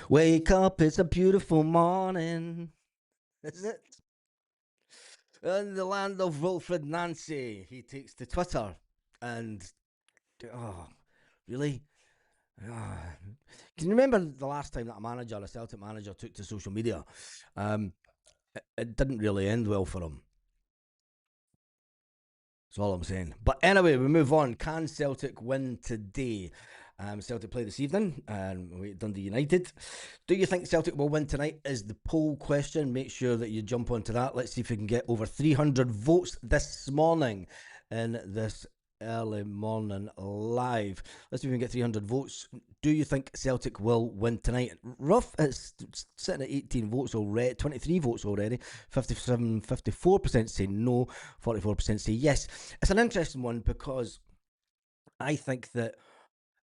Wake up, it's a beautiful morning. Is it? In the land of Wilfred Nancy, he takes to Twitter and, oh, really? Ah. Can you remember the last time that a Celtic manager, took to social media? Um, it didn't really end well for him. That's all I'm saying. But anyway, we move on. Can Celtic win today? Celtic play this evening, and we Dundee United. Do you think Celtic will win tonight? Is the poll question. Make sure that you jump onto that. Let's see if we can get over 300 votes this morning in this early morning live. Let's see if we can get 300 votes. Do you think Celtic will win tonight? Rough, it's sitting at 18 votes already, 23 votes already. 54% say no, 44% say yes. It's an interesting one because I think that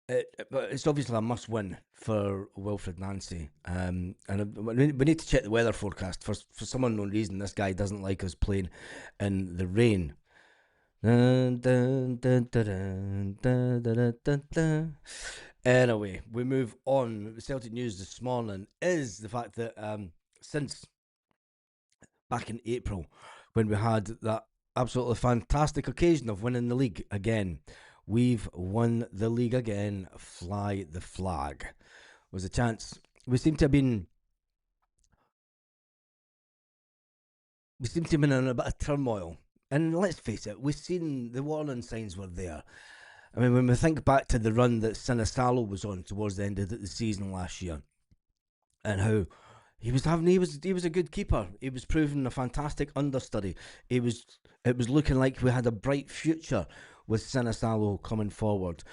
it's obviously a must-win for Wilfred Nancy, and we need to check the weather forecast. For some unknown reason, this guy doesn't like us playing in the rain. Anyway, we move on. The Celtic news this morning is the fact that since back in April, when we had that absolutely fantastic occasion of winning the league again, we've won the league again. Fly the flag. Was a chance. We seem to have been in a bit of turmoil. And let's face it, we've seen the warning signs were there. I mean, when we think back to the run that Sinisalo was on towards the end of the season last year, and how he was a good keeper. He was proving a fantastic understudy. It was looking like we had a bright future with Sinisalo coming forward.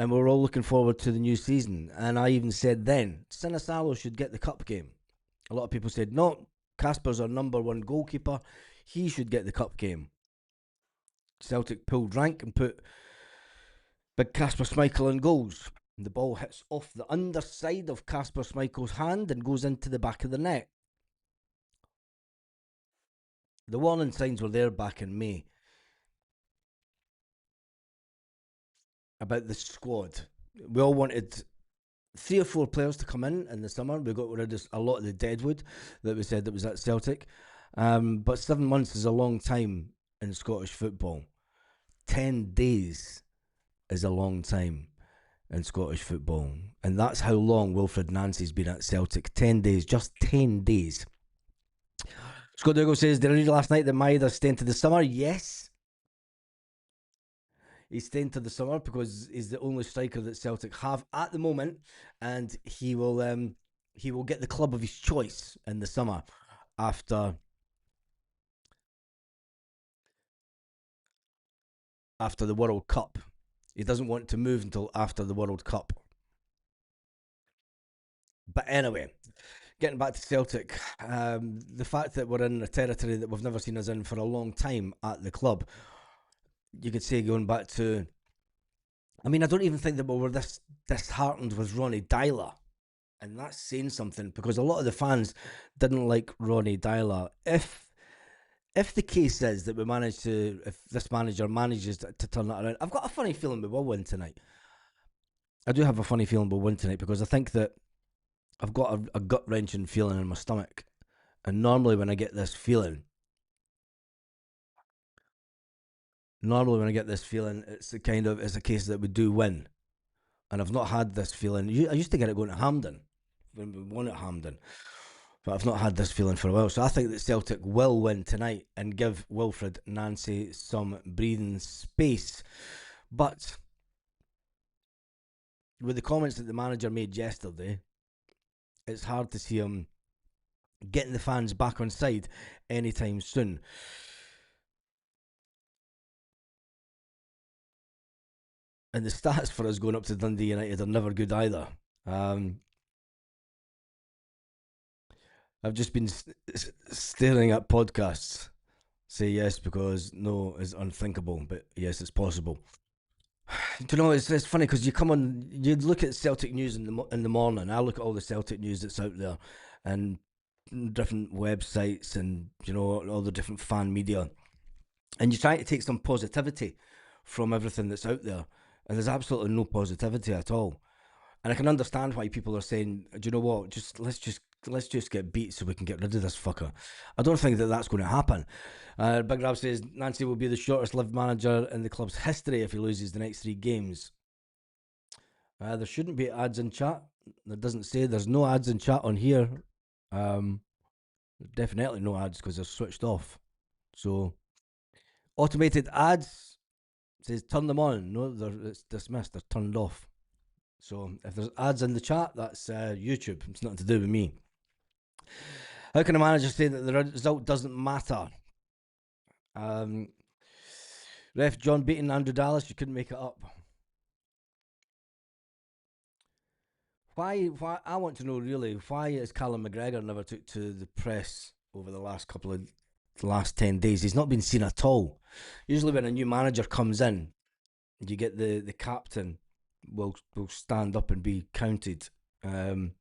And we were all looking forward to the new season. And I even said then, Sinisalo should get the cup game. A lot of people said, no, Casper's our number one goalkeeper. He should get the cup game. Celtic pulled rank and put big Casper Schmeichel in goals. The ball hits off the underside of Casper Schmeichel's hand and goes into the back of the net. The warning signs were there back in May about the squad. We all wanted 3 or 4 players to come in the summer. We got rid of a lot of the deadwood that we said that was at Celtic. But 7 months is a long time in Scottish football. 10 days is a long time in Scottish football. And that's how long Wilfred Nancy's been at Celtic. 10 days, just 10 days. Scott Dougal says, did I read last night that Maeda's staying to the summer? Yes. He's staying to the summer because he's the only striker that Celtic have at the moment, and he will get the club of his choice in the summer after the World Cup. He doesn't want to move until after the World Cup. But anyway, getting back to Celtic, the fact that we're in a territory that we've never seen us in for a long time at the club, you could say going back to, I mean, I don't even think that we were this disheartened with Ronnie Dyler. And that's saying something because a lot of the fans didn't like Ronnie Dyler. If the case is that if this manager manages to turn that around, I've got a funny feeling we will win tonight. I do have a funny feeling we'll win tonight because I think that I've got a gut wrenching feeling in my stomach. And normally when I get this feeling, it's a case that we do win. And I've not had this feeling. I used to get it going to Hampden when we won at Hampden. But I've not had this feeling for a while. So I think that Celtic will win tonight and give Wilfred Nancy some breathing space. But with the comments that the manager made yesterday, it's hard to see him getting the fans back on side anytime soon. And the stats for us going up to Dundee United are never good either. I've just been staring at podcasts. Say yes because no is unthinkable, but yes, it's possible. Do you know, it's funny because you look at Celtic news in the morning. I look at all the Celtic news that's out there, and different websites, and all the different fan media, and you try to take some positivity from everything that's out there, and there's absolutely no positivity at all. And I can understand why people are saying, "Do you know what? Let's just get beat so we can get rid of this fucker." I don't think that that's going to happen. Big Rav says Nancy will be the shortest lived manager in the club's history if he loses the next 3 games. There shouldn't be ads in chat. That doesn't say there's no ads in chat on here. Um, definitely no ads because they're switched off. So automated ads says turn them on. No, it's dismissed. They're turned off. So if there's ads in the chat, that's YouTube. It's nothing to do with me. How can a manager say that the result doesn't matter? Um, Ref John beating Andrew Dallas, you couldn't make it up. Why? Why? I want to know really why is Callum McGregor never took to the press over the last 10 days? He's not been seen at all. Usually, when a new manager comes in, you get the captain will stand up and be counted. Um,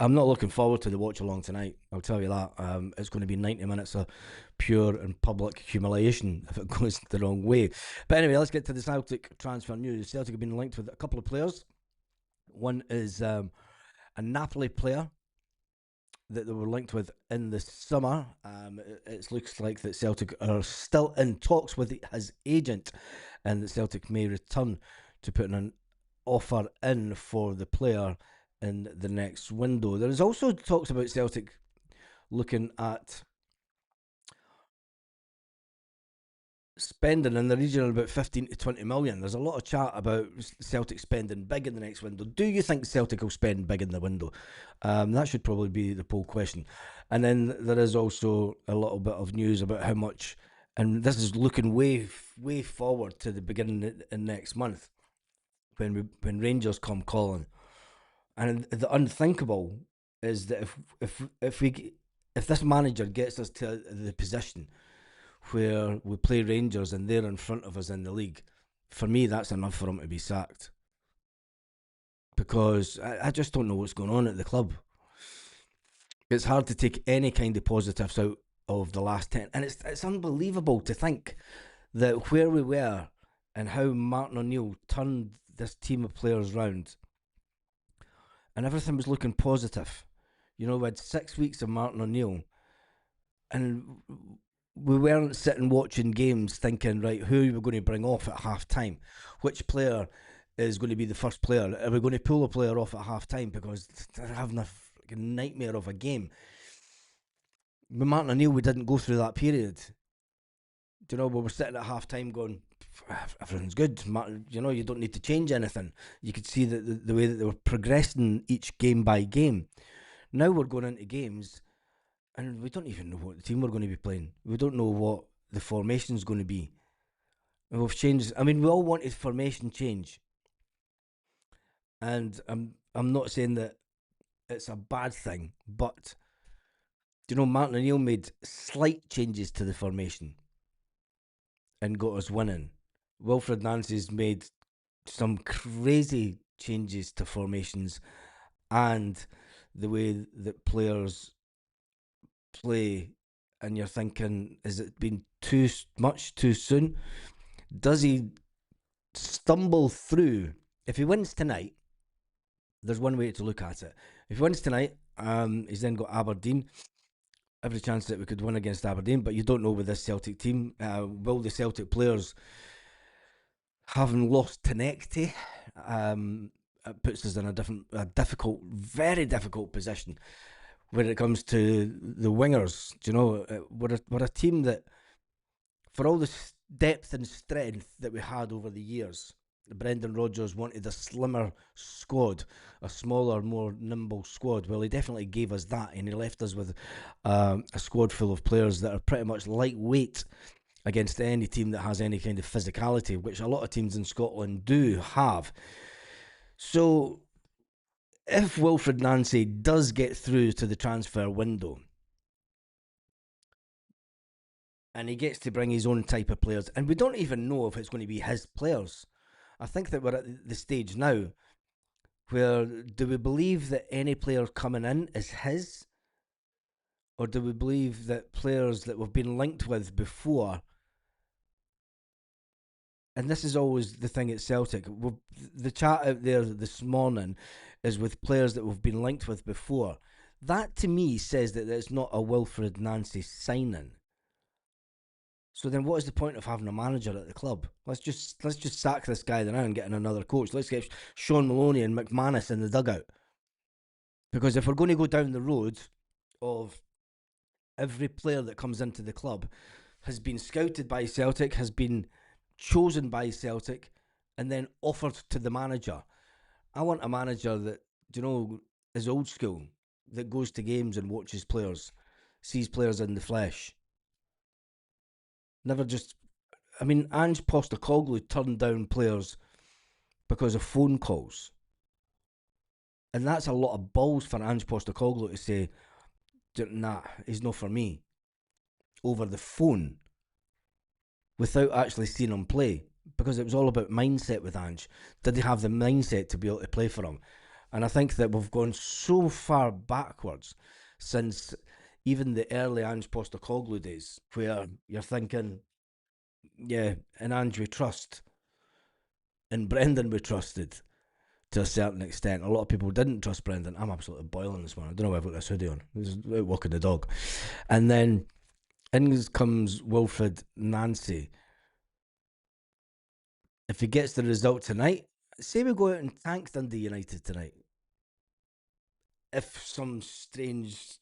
I'm not looking forward to the watch along tonight. I'll tell you that. It's going to be 90 minutes of pure and public humiliation if it goes the wrong way. But anyway, let's get to the Celtic transfer news. Celtic have been linked with a couple of players. One is a Napoli player that they were linked with in the summer. It looks like that Celtic are still in talks with his agent, and that Celtic may return to putting an offer in for the player in the next window. There is also talks about Celtic looking at spending in the region of about 15 to 20 million. There's a lot of chat about Celtic spending big in the next window. Do you think Celtic will spend big in the window? That should probably be the poll question. And then there is also a little bit of news about how much, and this is looking way forward to the beginning of next month when Rangers come calling. And the unthinkable is that if this manager gets us to the position where we play Rangers and they're in front of us in the league, for me that's enough for him to be sacked. Because I just don't know what's going on at the club. It's hard to take any kind of positives out of the last 10. And it's unbelievable to think that where we were and how Martin O'Neill turned this team of players round and everything was looking positive. You know, we had 6 weeks of Martin O'Neill and we weren't sitting watching games thinking, right, who are we going to bring off at half time? Which player is going to be the first player? Are we going to pull a player off at half time because they're having a nightmare of a game? With Martin O'Neill, we didn't go through that period. You know, we were sitting at half time going, everything's good. Martin, you know, you don't need to change anything. You could see that the way that they were progressing each game by game. Now we're going into games and we don't even know what the team we're going to be playing. We don't know what the formation's going to be. And we've changed. I mean, we all wanted formation change, and I'm not saying that it's a bad thing, but you know, Martin O'Neill made slight changes to the formation and got us winning. Wilfred Nancy's made some crazy changes to formations and the way that players play, and you're thinking, is it been too much too soon? Does he stumble through? If he wins tonight, there's one way to look at it. If he wins tonight, he's then got Aberdeen. Every chance that we could win against Aberdeen, but you don't know with this Celtic team. Will the Celtic players, having lost Tenecti, it puts us in a difficult, very difficult position when it comes to the wingers. Do you know, we're a team that, for all the depth and strength that we had over the years, Brendan Rodgers wanted a slimmer squad, a smaller, more nimble squad. Well, he definitely gave us that, and he left us with a squad full of players that are pretty much lightweight against any team that has any kind of physicality, which a lot of teams in Scotland do have. So, if Wilfred Nancy does get through to the transfer window, and he gets to bring his own type of players, and we don't even know if it's going to be his players. I think that we're at the stage now where, do we believe that any player coming in is his? Or do we believe that players that we've been linked with before and this is always the thing at Celtic. The chat out there this morning is with players that we've been linked with before. That to me says that it's not a Wilfred Nancy signing. So then, what is the point of having a manager at the club? Let's just sack this guy now and get in another coach. Let's get Sean Maloney and McManus in the dugout. Because if we're going to go down the road of every player that comes into the club has been scouted by Celtic, has been chosen by Celtic, and then offered to the manager. I want a manager that, is old school, that goes to games and watches players, sees players in the flesh. Never just. I mean, Ange Postecoglou turned down players because of phone calls. And that's a lot of balls for Ange Postecoglou to say, nah, he's not for me, over the phone, without actually seeing him play. Because it was all about mindset with Ange. Did he have the mindset to be able to play for him? And I think that we've gone so far backwards since even the early Ange Postecoglou days, where you're thinking, yeah, in Ange we trust, and Brendan we trusted to a certain extent. A lot of people didn't trust Brendan. I'm absolutely boiling this morning. I don't know why I've got this hoodie on. This is out walking the dog. And then in comes Wilfred Nancy. If he gets the result tonight, say we go out and tank Dundee United tonight. If some strange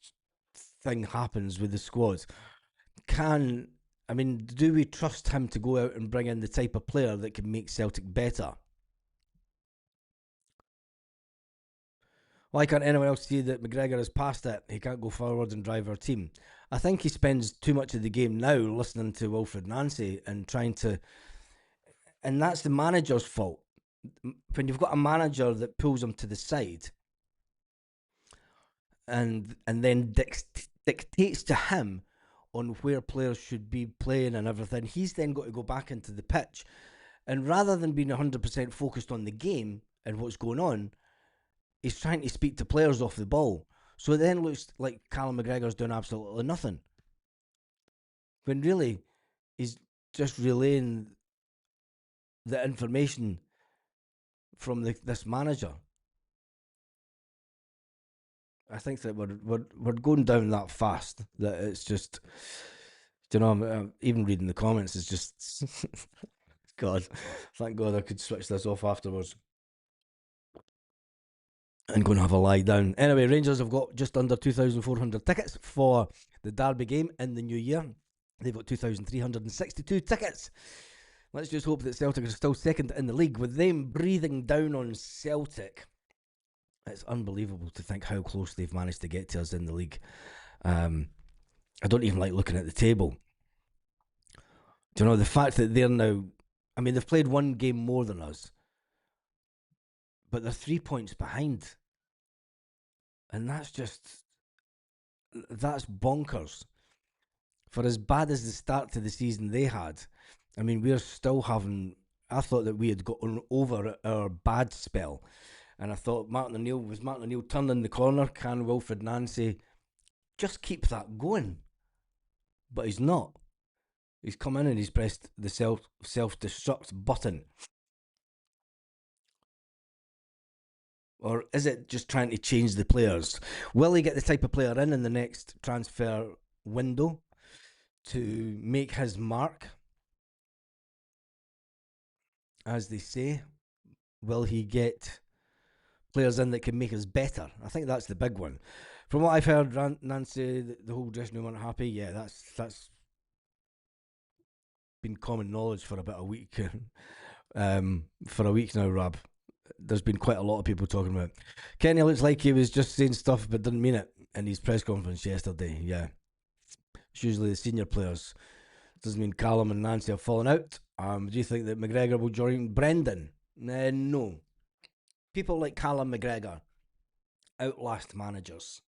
thing happens with the squad, do we trust him to go out and bring in the type of player that can make Celtic better? Why can't anyone else see that McGregor has passed it? He can't go forward and drive our team. I think he spends too much of the game now listening to Wilfred Nancy and trying to. And that's the manager's fault. When you've got a manager that pulls him to the side and then dictates to him on where players should be playing and everything, he's then got to go back into the pitch. And rather than being 100% focused on the game and what's going on, he's trying to speak to players off the ball. So it then looks like Callum McGregor's doing absolutely nothing. When really, he's just relaying the information from this manager. I think that we're going down that fast that it's just, I'm even reading the comments, it's just, God, thank God I could switch this off afterwards and go and have a lie down. Anyway, Rangers have got just under 2,400 tickets for the Derby game in the new year. They've got 2,362 tickets. Let's just hope that Celtic are still second in the league. With them breathing down on Celtic, it's unbelievable to think how close they've managed to get to us in the league. I don't even like looking at the table. Do you know the fact that they're now? I mean, they've played one game more than us, but they're 3 points behind, and that's bonkers. For as bad as the start to the season they had, I mean, we're still having. I thought that we had gotten over our bad spell, and I thought Martin O'Neill turning the corner? Can Wilfred Nancy just keep that going? But he's not. He's come in and he's pressed the self-destruct button. Or is it just trying to change the players? Will he get the type of player in the next transfer window to make his mark, as they say? Will he get players in that can make us better? I think that's the big one. From what I've heard, Nancy, the whole dressing room aren't happy. Yeah, that's been common knowledge for about a week. For a week now, Rob. There's been quite a lot of people talking about it. Kenny looks like he was just saying stuff but didn't mean it in his press conference yesterday. Yeah. It's usually the senior players. Doesn't mean Callum and Nancy have fallen out. Do you think that McGregor will join Brendan? No. People like Callum McGregor outlast managers.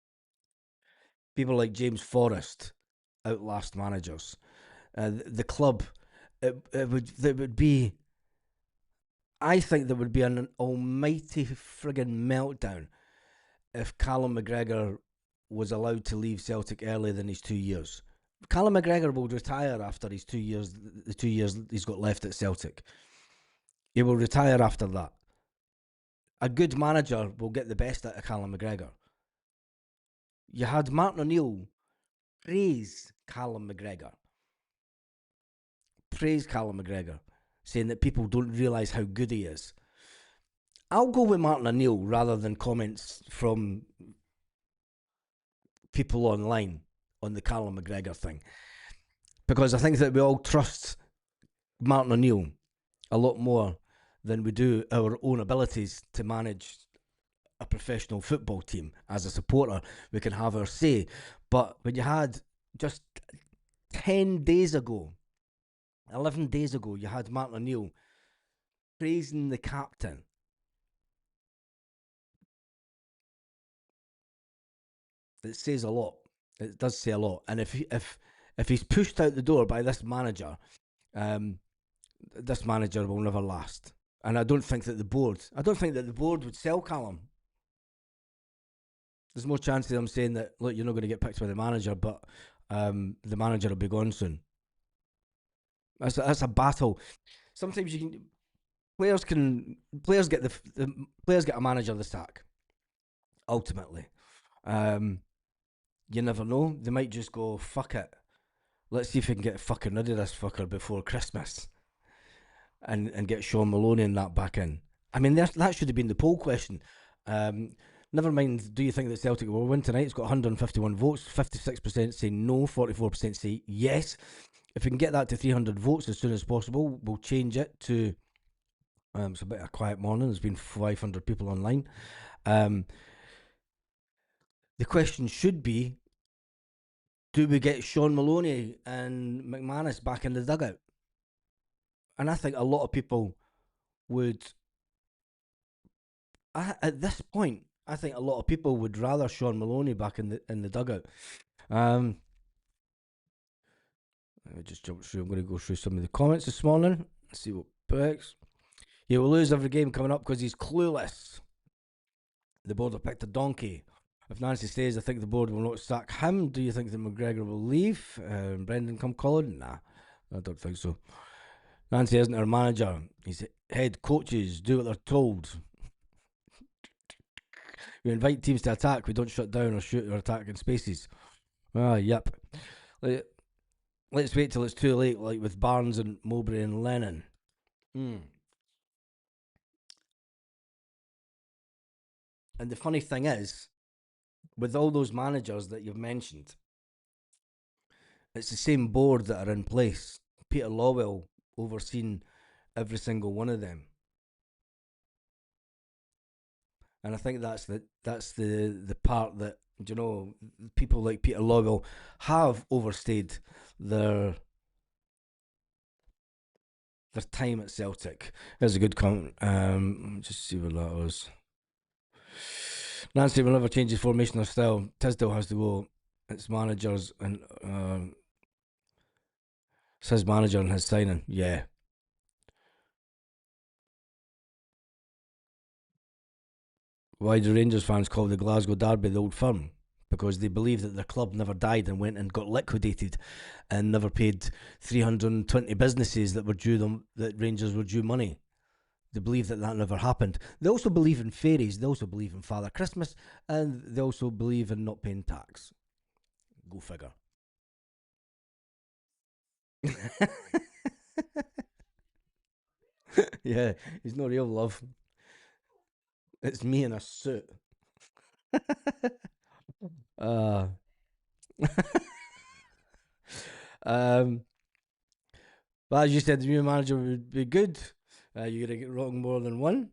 People like James Forrest outlast managers. The club, it would be. I think there would be an almighty friggin' meltdown if Callum McGregor was allowed to leave Celtic earlier than his 2 years. Callum McGregor will retire after his 2 years, the 2 years he's got left at Celtic. He will retire after that. A good manager will get the best out of Callum McGregor. You had Martin O'Neill praise Callum McGregor, saying that people don't realise how good he is. I'll go with Martin O'Neill rather than comments from people online on the Callum McGregor thing, because I think that we all trust Martin O'Neill a lot more than we do our own abilities to manage a professional football team. As a supporter, we can have our say, but when you had just 10 days ago, 11 days ago, you had Martin O'Neill praising the captain. It says a lot. It does say a lot. And if he's pushed out the door by um, this manager will never last. And I don't think that the board would sell Callum. There's more chance of them saying that, look, you're not going to get picked by the manager, but the manager will be gone soon. That's a battle. Sometimes players get the players get a manager the sack. Ultimately, um, you never know. They might just go, fuck it. Let's see if we can get fucking rid of this fucker before Christmas, and get Sean Maloney and that back in. I mean, that should have been the poll question. Never mind, do you think that Celtic will win tonight? It's got 151 votes. 56% say no, 44% say yes. If we can get that to 300 votes as soon as possible, we'll change it to. It's a bit of a quiet morning. There's been 500 people online. The question should be, do we get Sean Maloney and McManus back in the dugout? And I think a lot of people would. At this point, I think a lot of people would rather Sean Maloney back in the dugout. Let me just jump through. I'm going to go through some of the comments this morning. See what picks. He will lose every game coming up because he's clueless. The board have picked a donkey. If Nancy stays, I think the board will not sack him. Do you think that McGregor will leave? Brendan come calling? Nah, I don't think so. Nancy isn't our manager. He's head coaches. Do what they're told. We invite teams to attack. We don't shut down or shoot or attack in spaces. Yep. Let's wait till it's too late, like with Barnes and Mowbray and Lennon. And the funny thing is, with all those managers that you've mentioned, it's the same board that are in place. Peter Lawwell overseen every single one of them. And I think that's the part that, people like Peter Lawwell have overstayed their time at Celtic. There's a good comment. Just see what that was. Nancy will never change his formation or style. Tisdale has to go. It's managers and it's his manager and his signing. Yeah. Why do Rangers fans call the Glasgow Derby the Old Firm? Because they believe that their club never died and went and got liquidated and never paid 320 businesses that were due them, that Rangers were due money. They believe that never happened. They also believe in fairies. They also believe in Father Christmas. And they also believe in not paying tax. Go figure. Yeah, he's no real love. It's me in a suit. uh, um, but as you said, the new manager would be good. You're going to get wrong more than one.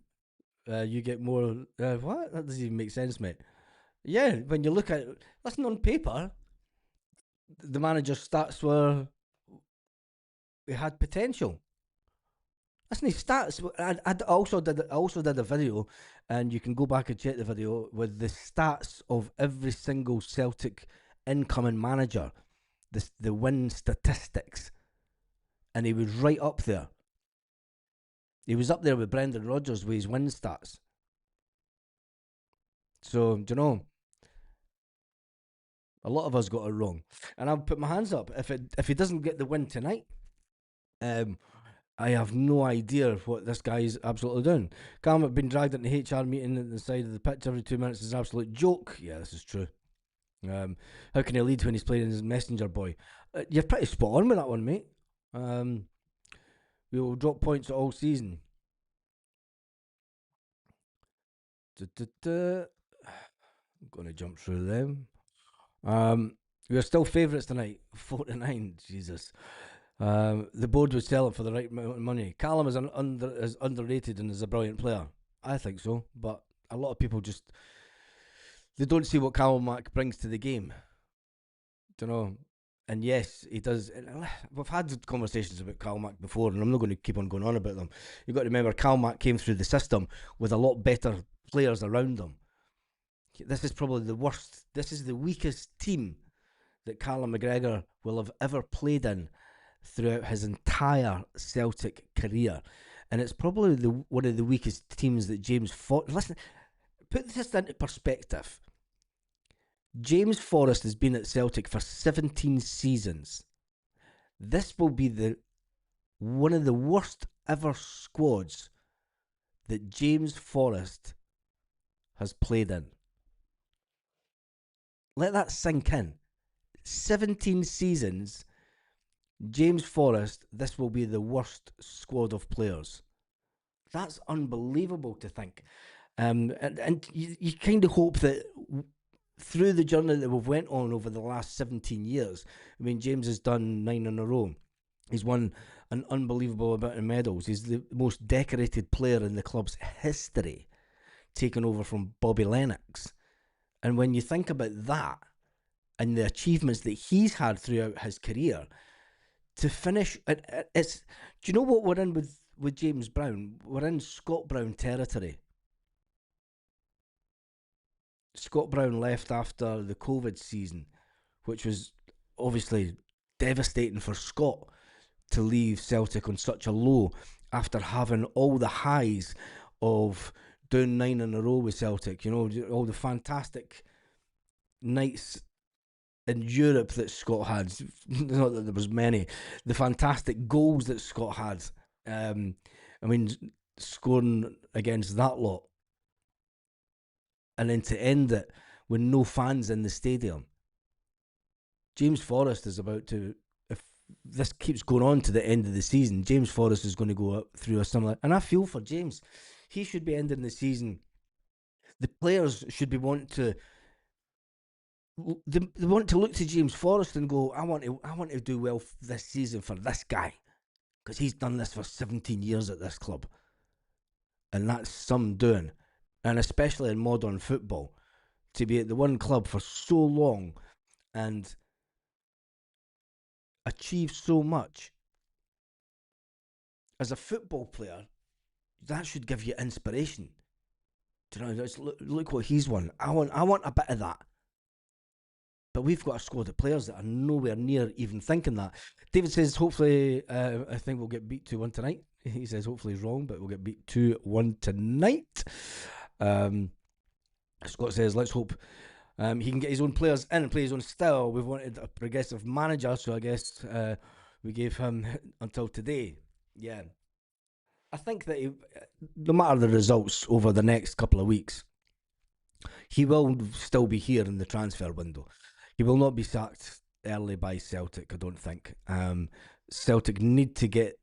You get more. What? That doesn't even make sense, mate. Yeah, when you look at it, listen, on paper, the manager's stats were. He had potential. Listen, his stats. I also did a video, and you can go back and check the video with the stats of every single Celtic incoming manager, the win statistics, and he was right up there. He was up there with Brendan Rodgers with his win stats. So, do you know, a lot of us got it wrong. And I'll put my hands up. If he doesn't get the win tonight, I have no idea what this guy is absolutely doing. Callum been dragged into HR meeting at the side of the pitch every 2 minutes is an absolute joke. Yeah, this is true. How can he lead when he's playing as messenger boy? You're pretty spot on with that one, mate. Um, we will drop points all season. I'm going to jump through them. We are still favourites tonight, 4-9. Jesus. The board would sell it for the right amount of money. Callum is underrated and is a brilliant player. I think so, but a lot of people just they don't see what Callum Mack brings to the game. Do you know? And yes, he does. We've had conversations about Cal Mack before, and I'm not going to keep on going on about them. You've got to remember, Cal Mack came through the system with a lot better players around him. This is probably the worst. This is the weakest team that Callum McGregor will have ever played in throughout his entire Celtic career. And it's probably one of the weakest teams that James fought. Listen, put this into perspective. James Forrest has been at Celtic for 17 seasons. This will be the one of the worst ever squads that James Forrest has played in. Let that sink in. 17 seasons, James Forrest, this will be the worst squad of players. That's unbelievable to think. And you kind of hope that through the journey that we've went on over the last 17 years, I mean, James has done 9 in a row. He's won an unbelievable amount of medals. He's the most decorated player in the club's history, taken over from Bobby Lennox. And when you think about that and the achievements that he's had throughout his career, to finish, it's. Do you know what we're in with James Brown? We're in Scott Brown territory. Scott Brown left after the COVID season, which was obviously devastating for Scott to leave Celtic on such a low after having all the highs of doing 9 in a row with Celtic. You know, all the fantastic nights in Europe that Scott had. Not that there was many. The fantastic goals that Scott had. I mean, scoring against that lot. And then to end it with no fans in the stadium. James Forrest is about to, if this keeps going on to the end of the season, James Forrest is going to go up through a similar. And I feel for James. He should be ending the season. The players should be wanting to. They want to look to James Forrest and go, I want to do well this season for this guy because he's done this for 17 years at this club, and that's some doing, and especially in modern football, to be at the one club for so long and achieve so much as a football player, that should give you inspiration. Do you know, look what he's won. I want a bit of that. But we've got a squad of players that are nowhere near even thinking that. David says, hopefully, I think we'll get beat 2-1 tonight. He says, hopefully he's wrong, but we'll get beat 2-1 tonight. Scott says, let's hope he can get his own players in and play his own style. We've wanted a progressive manager, so I guess we gave him until today. Yeah. I think that no matter the results over the next couple of weeks, he will still be here in the transfer window. He will not be sacked early by Celtic, I don't think. Celtic need to get.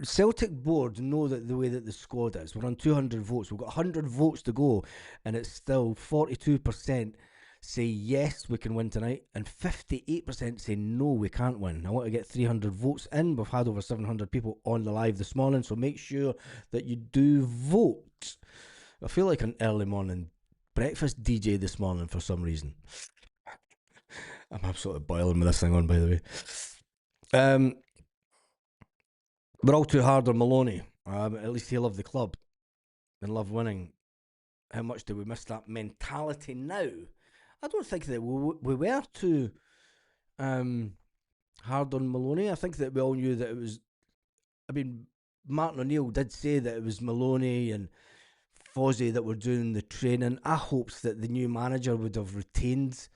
Celtic board know that the way that the squad is. We're on 200 votes. We've got 100 votes to go, and it's still 42% say yes, we can win tonight, and 58% say no, we can't win. I want to get 300 votes in. We've had over 700 people on the live this morning, so make sure that you do vote. I feel like an early morning breakfast DJ this morning for some reason. I'm absolutely boiling with this thing on, by the way. We're all too hard on Maloney. At least he loved the club and loved winning. How much do we miss that mentality now? I don't think that we were too hard on Maloney. I think that we all knew that it was. I mean, Martin O'Neill did say that it was Maloney and Fozzie that were doing the training. I hoped that the new manager would have retained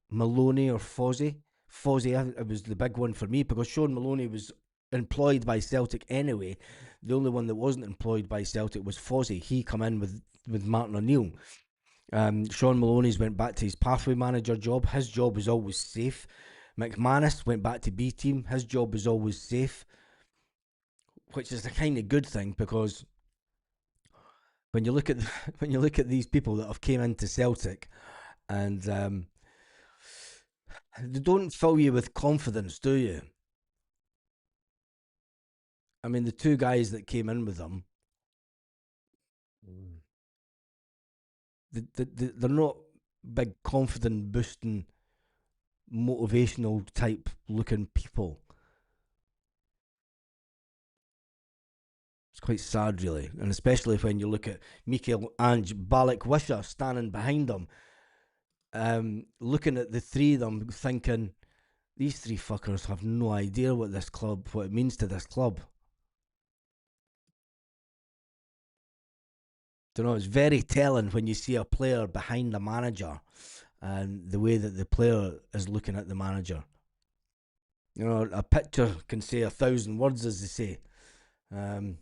Maloney or Fozzie. Fozzie, it was the big one for me because Sean Maloney was employed by Celtic anyway. The only one that wasn't employed by Celtic was Fozzie. He come in with Martin O'Neill. Sean Maloney's went back to his pathway manager job. His job was always safe. McManus went back to B team. His job was always safe, which is a kind of good thing because when you look at when you look at these people that have came into Celtic and they don't fill you with confidence, do you? I mean, the two guys that came in with them, they're not big, confident, boosting, motivational type looking people. It's quite sad, really, and especially when you look at Mikael Ange Balak-Wisha standing behind them, looking at the three of them, thinking these three fuckers have no idea what it means to this club. You know, it's very telling when you see a player behind the manager and the way that the player is looking at the manager. You know, a picture can say 1,000 words, as they say. When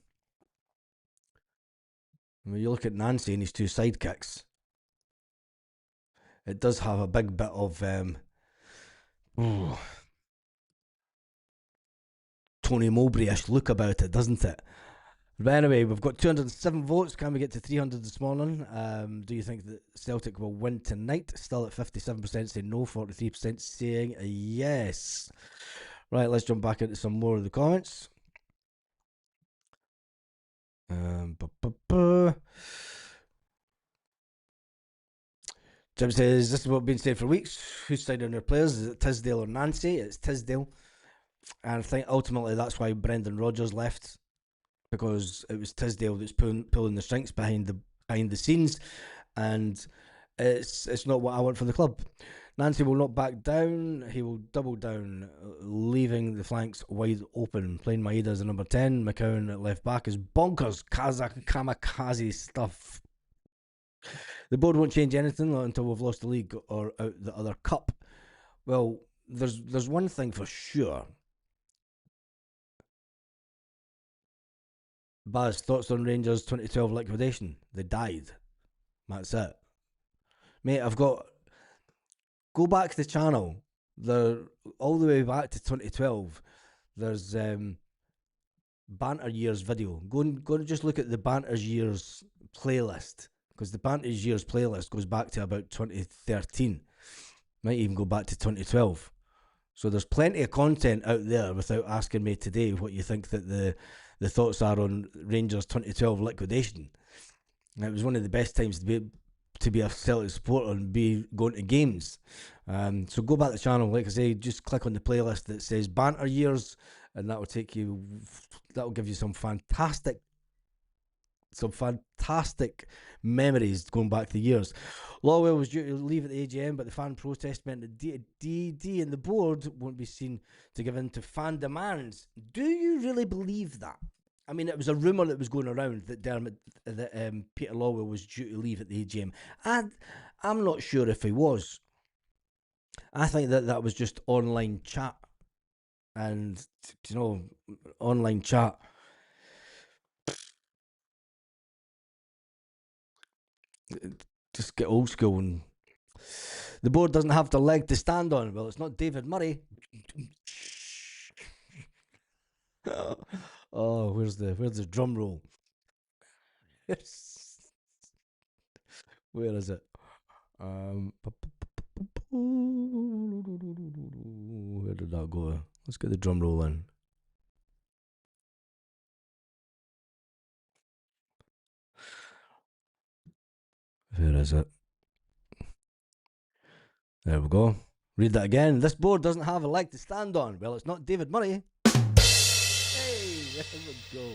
you look at Nancy and his two sidekicks, it does have a big bit of Tony Mowbray-ish look about it, doesn't it? But anyway, we've got 207 votes. Can we get to 300 this morning? Do you think that Celtic will win tonight? Still at 57% saying no, 43% saying yes. Right, let's jump back into some more of the comments. Jim says, this is what been said for weeks. Who's signed on their players? Is it Tisdale or Nancy? It's Tisdale. And I think ultimately that's why Brendan Rodgers left, because it was Tisdale that's pulling the strings behind the scenes, and it's not what I want for the club. Nancy will not back down. He will double down, leaving the flanks wide open. Playing Maeda as a number 10, McCowan at left back is bonkers, kamikaze stuff. The board won't change anything until we've lost the league or out the other cup. Well, there's one thing for sure. Baz, thoughts on Rangers 2012 liquidation? They died. That's it. Mate, I've got... Go back to the channel. They're all the way back to 2012. There's Banter Years video. Go and just look at the Banter Years playlist, because the Banter Years playlist goes back to about 2013. Might even go back to 2012. So there's plenty of content out there without asking me today what you think that the thoughts are on Rangers 2012 liquidation. And it was one of the best times to be a Celtic supporter and be going to games. So go back to the channel, like I say, just click on the playlist that says Banter Years, and that will give you some fantastic memories going back the years. Lawwell was due to leave at the AGM, but the fan protest meant that DD and the board won't be seen to give in to fan demands. Do you really believe that? I mean, it was a rumour that was going around that Peter Lawwell was due to leave at the AGM. I'm not sure if he was. I think that was just online chat. And, online chat. Just get old school, and the board doesn't have the leg to stand on. Well, it's not David Murray. Oh, where's the drum roll? Where is it? Where did that go? Let's get the drum roll in. Where is it? There we go. Read that again. This board doesn't have a leg to stand on. Well, it's not David Murray. Hey, there we go.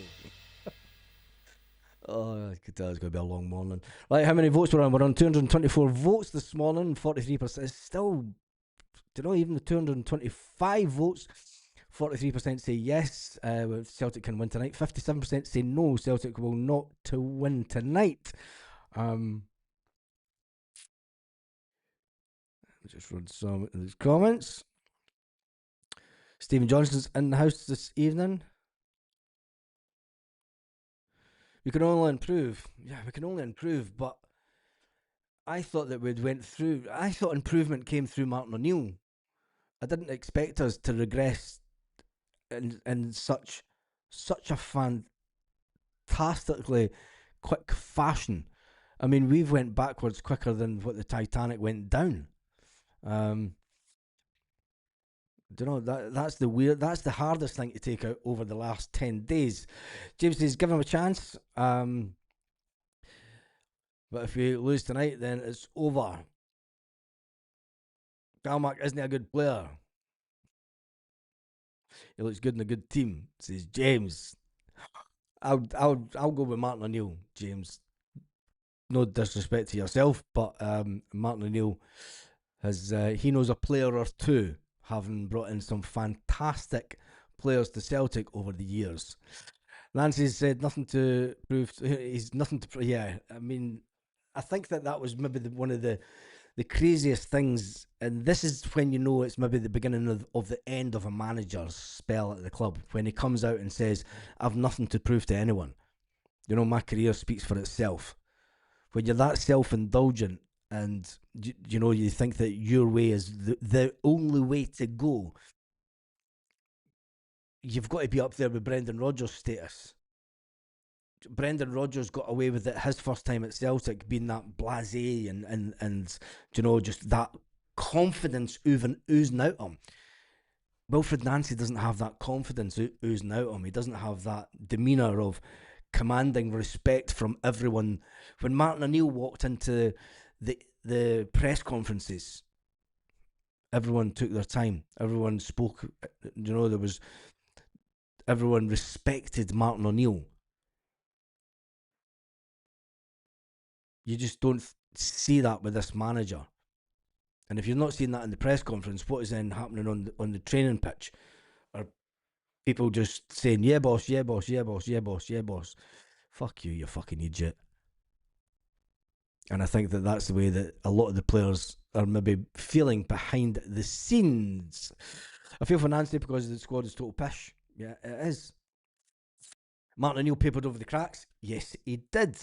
Oh, I could tell it's going to be a long morning. Right, how many votes were on? We're on 224 votes this morning. 43%. It's still, even the 225 votes, 43% say yes, Celtic can win tonight. 57% say no, Celtic will not to win tonight. Just read some of these comments. Stephen Johnson's in the house this evening. We can only improve. Yeah, we can only improve. But I thought that we'd went through. I thought improvement came through Martin O'Neill. I didn't expect us to regress in such a fantastically quick fashion. I mean, we've went backwards quicker than what the Titanic went down. Um, do you know that's the weird. That's the hardest thing to take out over the last 10 days. James says, give him a chance. But if we lose tonight, then it's over. Galmack isn't a good player. He looks good in a good team. Says James. I'll go with Martin O'Neill, James. No disrespect to yourself, but Martin O'Neill has he knows a player or two, having brought in some fantastic players to Celtic over the years. Nancy said nothing to prove. He's nothing to. Yeah, I mean, I think that was maybe one of the craziest things, and this is when you know it's maybe the beginning of the end of a manager's spell at the club, when he comes out and says, I've nothing to prove to anyone. You know, my career speaks for itself. When you're that self-indulgent and, you know, you think that your way is the only way to go, you've got to be up there with Brendan Rodgers' status. Brendan Rodgers got away with it his first time at Celtic, being that blasé and you know, just that confidence oozing out of him. Wilfred Nancy doesn't have that confidence oozing out of him. He doesn't have that demeanour of commanding respect from everyone. When Martin O'Neill walked into the press conferences, everyone took their time. Everyone spoke. You know, there was everyone respected Martin O'Neill. You just don't see that with this manager. And if you're not seeing that in the press conference, what is then happening on the training pitch? Are people just saying, yeah, boss, yeah, boss, yeah, boss, yeah, boss, yeah, boss? Fuck you, you fucking idiot. And I think that that's the way that a lot of the players are maybe feeling behind the scenes. I feel for Nancy because the squad is total pish. Yeah, it is. Martin O'Neill papered over the cracks. Yes, he did.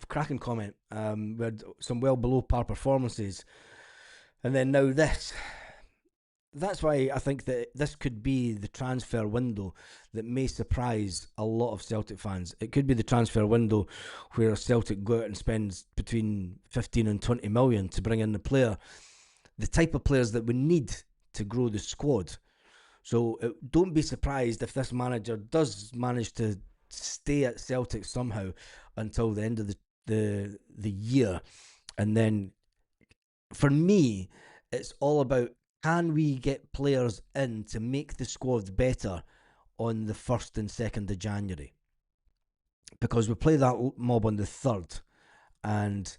Cracking comment. We had some well below par performances. And then now this. That's why I think that this could be the transfer window that may surprise a lot of Celtic fans. It could be the transfer window where Celtic go out and spend between 15 and 20 million to bring in the player, the type of players that we need to grow the squad. So don't be surprised if this manager does manage to stay at Celtic somehow until the end of the year. And then for me, it's all about, can we get players in to make the squad better on the 1st and 2nd of January? Because we play that mob on the 3rd. And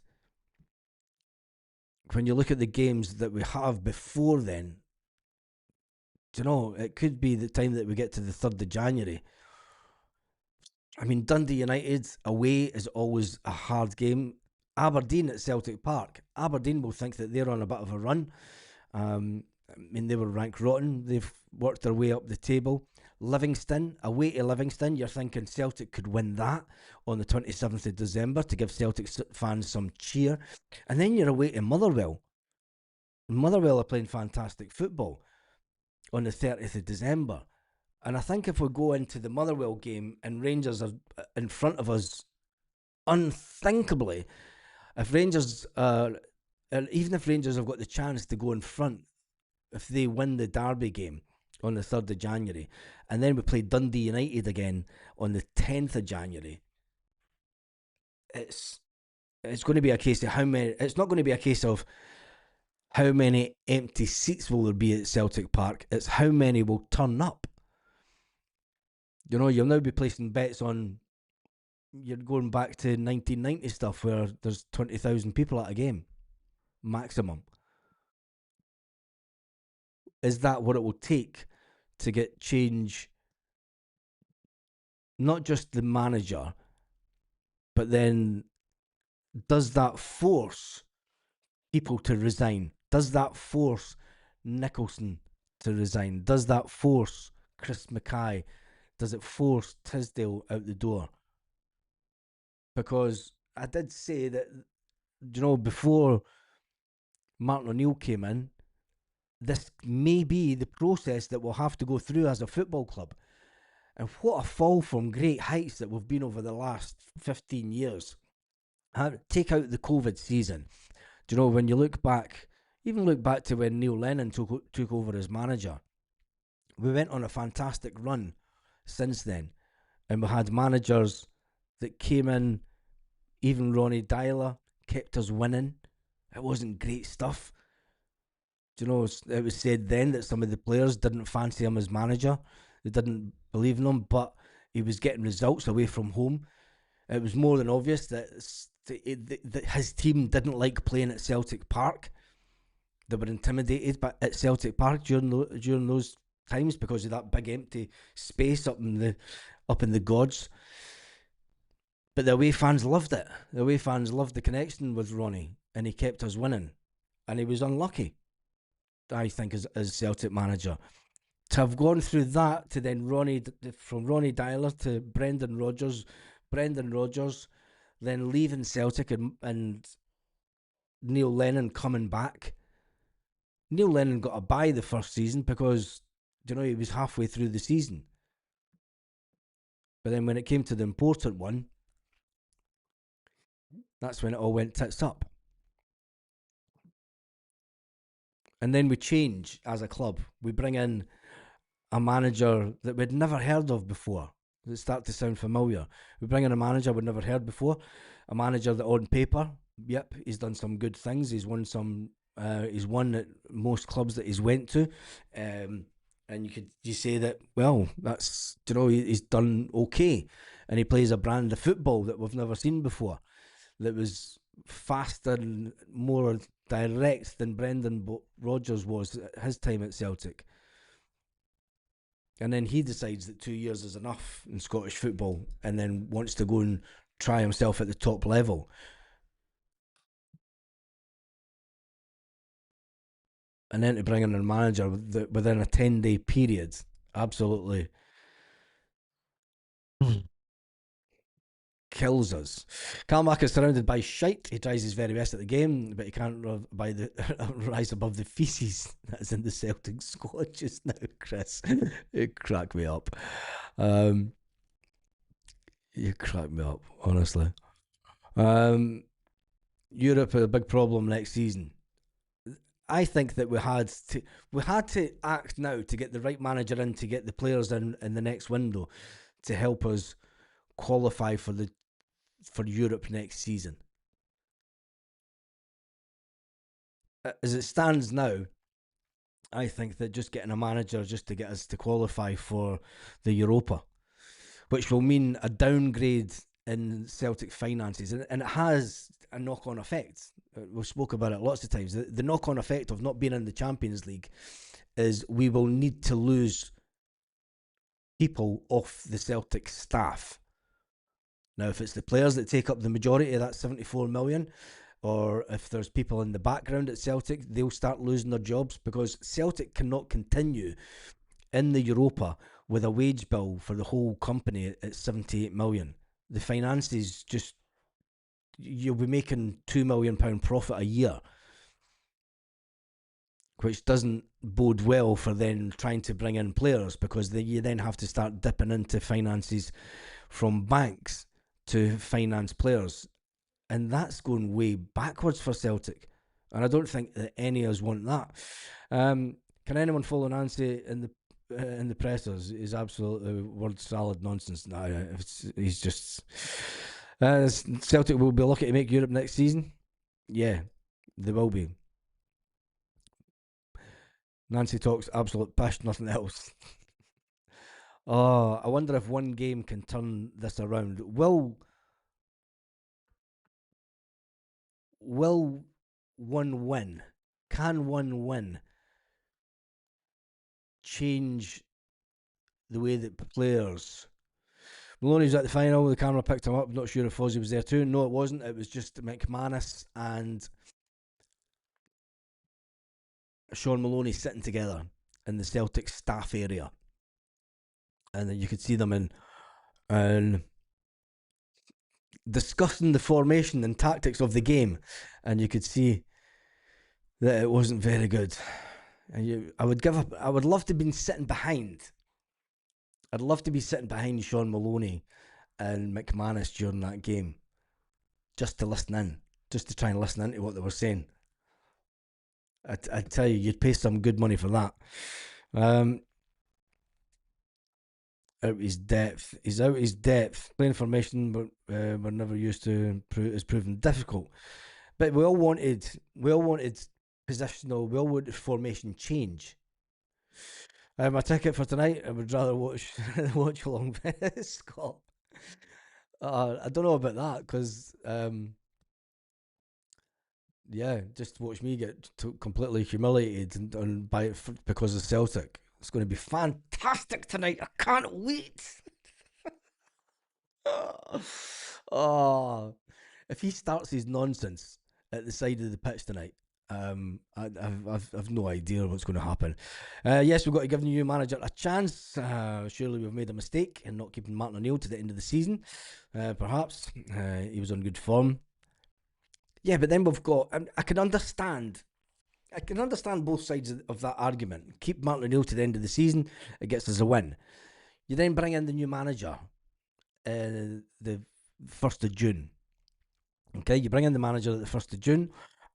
when you look at the games that we have before then, you know, it could be the time that we get to the 3rd of January. I mean, Dundee United away is always a hard game. Aberdeen at Celtic Park. Aberdeen will think that they're on a bit of a run. I mean, they were ranked rotten. They've worked their way up the table. Livingston, away to Livingston, you're thinking Celtic could win that on the 27th of December to give Celtic fans some cheer. And then you're away to Motherwell. Motherwell are playing fantastic football on the 30th of December. And I think if we go into the Motherwell game and Rangers are in front of us unthinkably, if Rangers, even if Rangers have got the chance to go in front, if they win the Derby game on the 3rd of January, and then we play Dundee United again on the 10th of January, it's going to be a case of how many. It's not going to be a case of how many empty seats will there be at Celtic Park. It's how many will turn up. You know, you'll now be placing bets on. You're going back to 1990 stuff where there's 20,000 people at a game, maximum. Is that what it will take to get change? Not just the manager, but then does that force people to resign? Does that force Nicholson to resign? Does that force Chris Mackay? Does it force Tisdale out the door? Because I did say that, before Martin O'Neill came in, this may be the process that we'll have to go through as a football club. And what a fall from great heights that we've been over the last 15 years. Take out the COVID season. Do you know, when you look back, even look back to when Neil Lennon took over as manager, we went on a fantastic run since then. And we had managers that came in, even Ronnie Dyler, kept us winning. It wasn't great stuff. Do you know, it was said then that some of the players didn't fancy him as manager. They didn't believe in him, but he was getting results away from home. It was more than obvious that his team didn't like playing at Celtic Park. They were intimidated at Celtic Park during those times because of that big empty space up in the gods. But the away fans loved it. The away fans loved the connection with Ronnie, and he kept us winning. And he was unlucky, I think, as Celtic manager. To have gone through that, to then from Ronnie Dyler to Brendan Rodgers, then leaving Celtic and Neil Lennon coming back. Neil Lennon got a bye the first season because, he was halfway through the season. But then when it came to the important one, that's when it all went tits up. And then we change as a club. We bring in a manager that we'd never heard of before. It start to sound familiar. We bring in a manager we'd never heard before. A manager that on paper, yep, he's done some good things. He's won some. He's won at most clubs that he's went to, and you say that, well, that's, he's done okay, and he plays a brand of football that we've never seen before, that was faster and more direct than Brendan Rodgers was at his time at Celtic. And then he decides that 2 years is enough in Scottish football and then wants to go and try himself at the top level. And then to bring in a manager within a 10-day period, absolutely kills us. Calmack is surrounded by shite. He tries his very best at the game, but he can't rise above the feces that's in the Celtic squad just now, Chris. It cracked me up. You crack me up, honestly. Europe had a big problem next season. I think that we had to act now to get the right manager in, to get the players in the next window to help us qualify for Europe next season. As it stands now, I think that just getting a manager just to get us to qualify for the Europa, which will mean a downgrade in Celtic finances, and it has a knock-on effect. We've spoke about it lots of times. The knock-on effect of not being in the Champions League is we will need to lose people off the Celtic staff. Now, if it's the players that take up the majority of that 74 million, or if there's people in the background at Celtic, they'll start losing their jobs, because Celtic cannot continue in the Europa with a wage bill for the whole company at 78 million. The finances just, you'll be making £2 million profit a year, which doesn't bode well for then trying to bring in players, because you then have to start dipping into finances from banks to finance players. And that's going way backwards for Celtic. And I don't think that any of us want that. Can anyone follow Nancy in the pressers? Is absolutely word salad nonsense. No, he's just. Celtic will be lucky to make Europe next season. Yeah, they will be. Nancy talks absolute pish, nothing else. Oh, I wonder if one game can turn this around. Will one win? Can one win change the way that players? Maloney was at the final. The camera picked him up. Not sure if Fozzie was there too. No, it wasn't. It was just McManus and Sean Maloney sitting together. in the Celtic staff area, and then you could see them in and discussing the formation and tactics of the game, and you could see that it wasn't very good. And I would give up. I would love to have been sitting behind. I'd love to be sitting behind Sean Maloney and McManus during that game, just to listen in, just to try and listen into what they were saying. I tell you, you'd pay some good money for that. Out his depth. He's out his depth. Playing formation, but we're never used to. Is proven difficult. But we all wanted positional. We all wanted formation change. My ticket for tonight. I would rather watch along with Scott. I don't know about that because yeah, just watch me get completely humiliated because of Celtic. It's going to be fantastic tonight. I can't wait. Oh, if he starts his nonsense at the side of the pitch tonight, I've no idea what's going to happen. Yes, we've got to give the new manager a chance. Surely we've made a mistake in not keeping Martin O'Neill to the end of the season. Perhaps he was on good form. Yeah, but then we've got. I can understand. I can understand both sides of that argument. Keep Martin O'Neill to the end of the season. It gets us a win. You then bring in the new manager, the 1st of June. Okay, you bring in the manager at the 1st of June,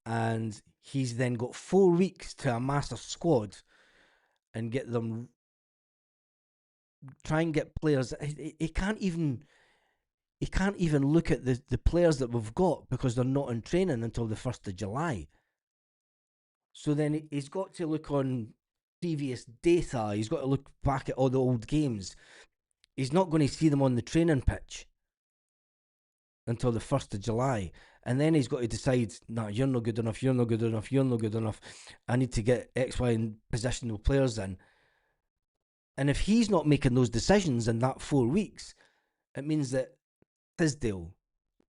and he's then got 4 weeks to amass a squad and get them. Try and get players. He can't even. He can't even look at the players that we've got because they're not in training until the 1st of July. So then he's got to look on previous data. He's got to look back at all the old games. He's not going to see them on the training pitch until the 1st of July. And then he's got to decide, no, you're not good enough, you're not good enough, you're not good enough. I need to get X, Y, and positional players in. And if he's not making those decisions in that 4 weeks, it means that Tisdale,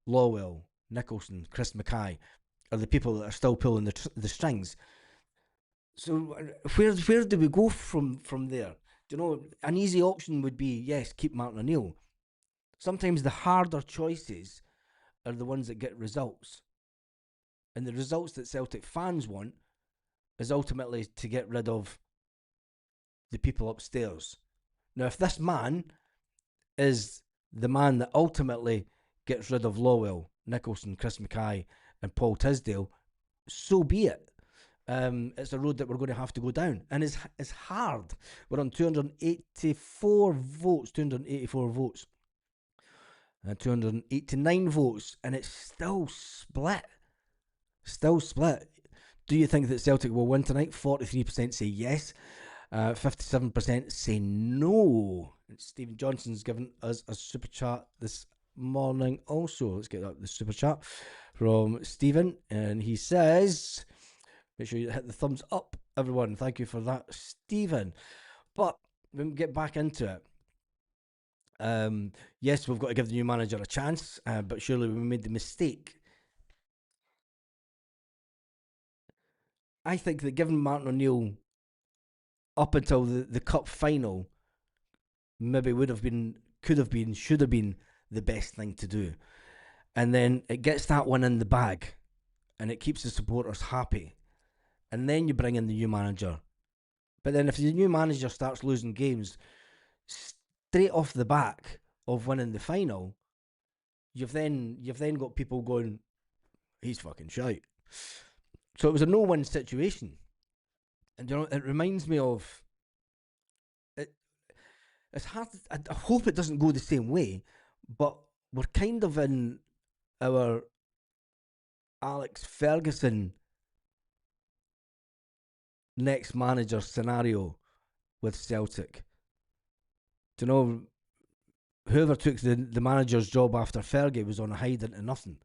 Lawwell, Nicholson, Chris Mackay are the people that are still pulling the strings. So where do we go from there? Do you know, an easy option would be, yes, keep Martin O'Neill. Sometimes the harder choices are the ones that get results. And the results that Celtic fans want is ultimately to get rid of the people upstairs. Now, if this man is the man that ultimately gets rid of Lawwell, Nicholson, Chris Mackay, and Paul Tisdale, so be it. It's a road that we're going to have to go down, and it's hard. We're on 284 votes, 289 votes, and it's still split. Still split. Do you think that Celtic will win tonight? 43% say yes, 57% say no. Stephen Johnson's given us a super chat this morning also. Let's get up the super chat from Stephen, and he says, make sure you hit the thumbs up, everyone. Thank you for that, Stephen. But when we get back into it, yes, we've got to give the new manager a chance, but surely we made the mistake. I think that giving Martin O'Neill up until the cup final maybe would have been, could have been, should have been the best thing to do. And then it gets that one in the bag and it keeps the supporters happy. And then you bring in the new manager. But then if the new manager starts losing games straight off the back of winning the final, you've then got people going, he's fucking shite. So it was a no-win situation. And you know, it reminds me of it. It's hard. I hope it doesn't go the same way, but we're kind of in our Alex Ferguson next manager scenario with Celtic. Do you know, whoever took the manager's job after Fergie was on a hide into nothing.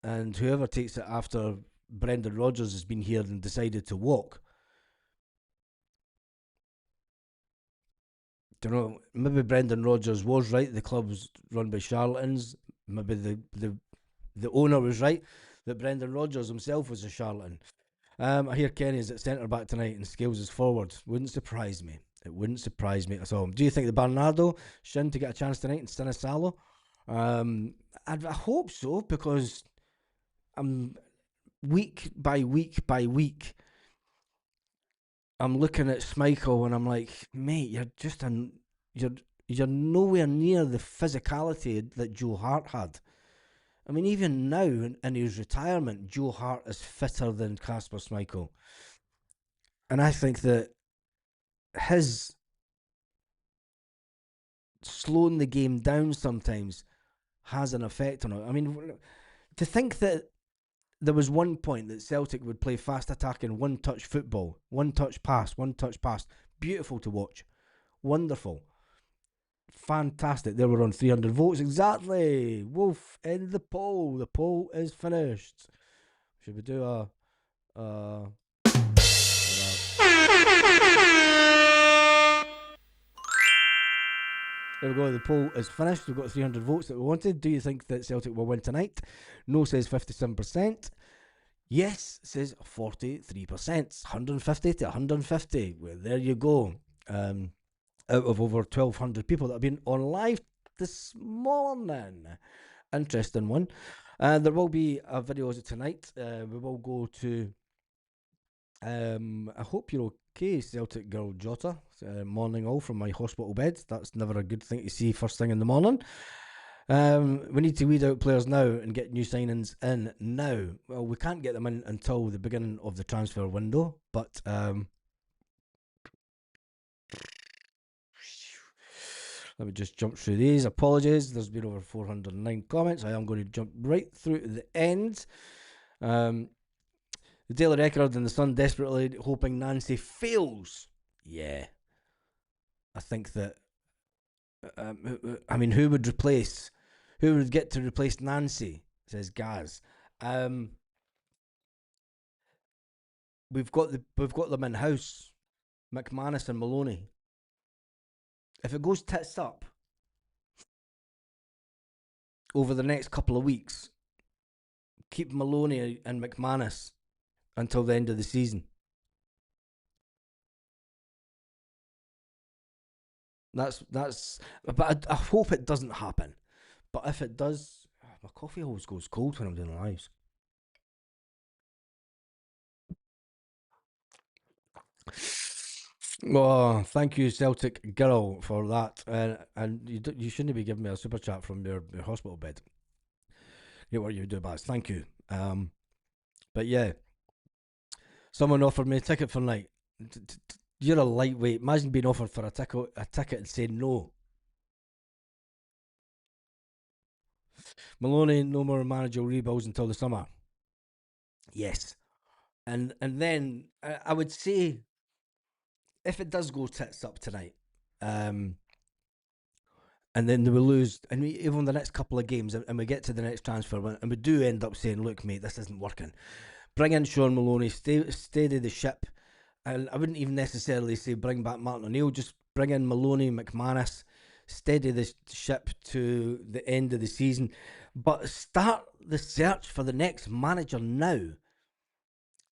And whoever takes it after Brendan Rodgers has been here and decided to walk. Do you know, maybe Brendan Rodgers was right, the club was run by charlatans. Maybe the owner was right, that Brendan Rodgers himself was a charlatan. I hear Kenny is at centre back tonight and Scales is forward. Wouldn't surprise me. It wouldn't surprise me at all. Do you think the Bernardo shin to get a chance tonight instead of Salo? Um, I hope so because I'm week by week by week. I'm looking at Schmeichel and I'm like, mate, you're you're nowhere near the physicality that Joe Hart had. I mean, even now in his retirement, Joe Hart is fitter than Kasper Schmeichel, and I think that his slowing the game down sometimes has an effect on it. I mean, to think that there was one point that Celtic would play fast attacking, one touch football, one touch pass, beautiful to watch, wonderful, fantastic. They were on 300 votes exactly. Wolf in the poll. The poll is finished. Should we do a There we go. The poll is finished. We've got 300 votes that we wanted. Do you think that Celtic will win tonight? No says 57%. Yes says 43%. 150 to 150. Well, there you go. Out of over 1,200 people that have been on live this morning. Interesting one. There will be a video of it tonight. We will go to. I hope you're okay, Celtic girl Jota. Morning all from my hospital bed. That's never a good thing to see first thing in the morning. We need to weed out players now and get new signings in now. Well, we can't get them in until the beginning of the transfer window, but let me just jump through these. Apologies, there's been over 409 comments. I am going to jump right through to the end. The Daily Record and the Sun desperately hoping Nancy fails. Yeah. I think that. I mean, who would replace? Who would get to replace Nancy? Says Gaz. We've got them in house. McManus and Maloney. If it goes tits up over the next couple of weeks, keep Maloney and McManus until the end of the season. That's. But I hope it doesn't happen. But if it does, my coffee always goes cold when I'm doing lives. Oh, thank you, Celtic girl, for that. And you shouldn't be giving me a super chat from your hospital bed. Get what you do, Baz. Thank you. But yeah, someone offered me a ticket for night. You're a lightweight. Imagine being offered for a ticket and saying no. Maloney, no more managerial rebuilds until the summer. Yes, and then I would say if it does go tits up tonight, um, and then we lose, and even the next couple of games, and we get to the next transfer, and we do end up saying, "Look, mate, this isn't working." Bring in Sean Maloney, steady the ship. And I wouldn't even necessarily say bring back Martin O'Neill, just bring in Maloney, McManus, steady the ship to the end of the season, but start the search for the next manager now,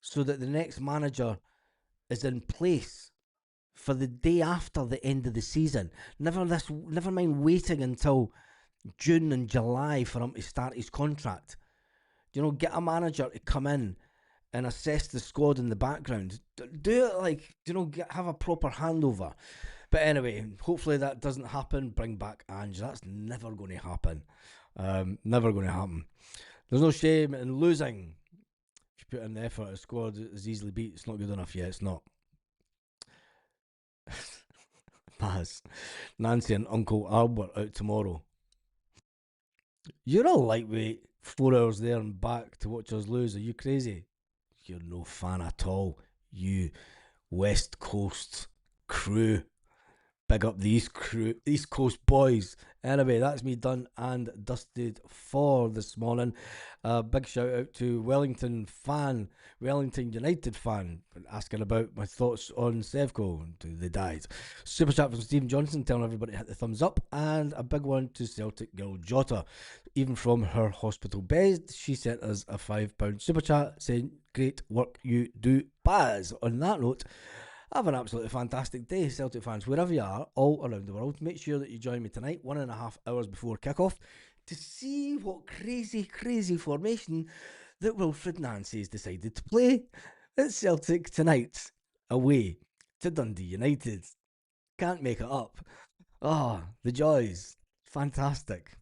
so that the next manager is in place for the day after the end of the season. Never mind waiting until June and July for him to start his contract. Get a manager to come in and assess the squad in the background. Do it like, have a proper handover. But anyway, hopefully that doesn't happen. Bring back Ange. That's never going to happen. Never going to happen. There's no shame in losing. If you put in the effort, a squad is easily beat. It's not good enough yet. It's not. Maz, Nancy and Uncle Albert out tomorrow. You're a lightweight. 4 hours there and back to watch us lose. Are you crazy? You're no fan at all. You West Coast crew. Big up the East Coast boys. Anyway, that's me done and dusted for this morning. Big shout out to Wellington United fan, asking about my thoughts on Sevco. Do they died? Super chat from Stephen Johnson telling everybody to hit the thumbs up, and a big one to Celtic girl Jota. Even from her hospital bed, she sent us a £5 super chat saying, "Great work you do, Baz." On that note, have an absolutely fantastic day, Celtic fans, wherever you are, all around the world. Make sure that you join me tonight, 1.5 hours before kickoff, to see what crazy, crazy formation that Wilfred Nancy has decided to play at Celtic tonight, away to Dundee United. Can't make it up. Ah, the joys. Fantastic.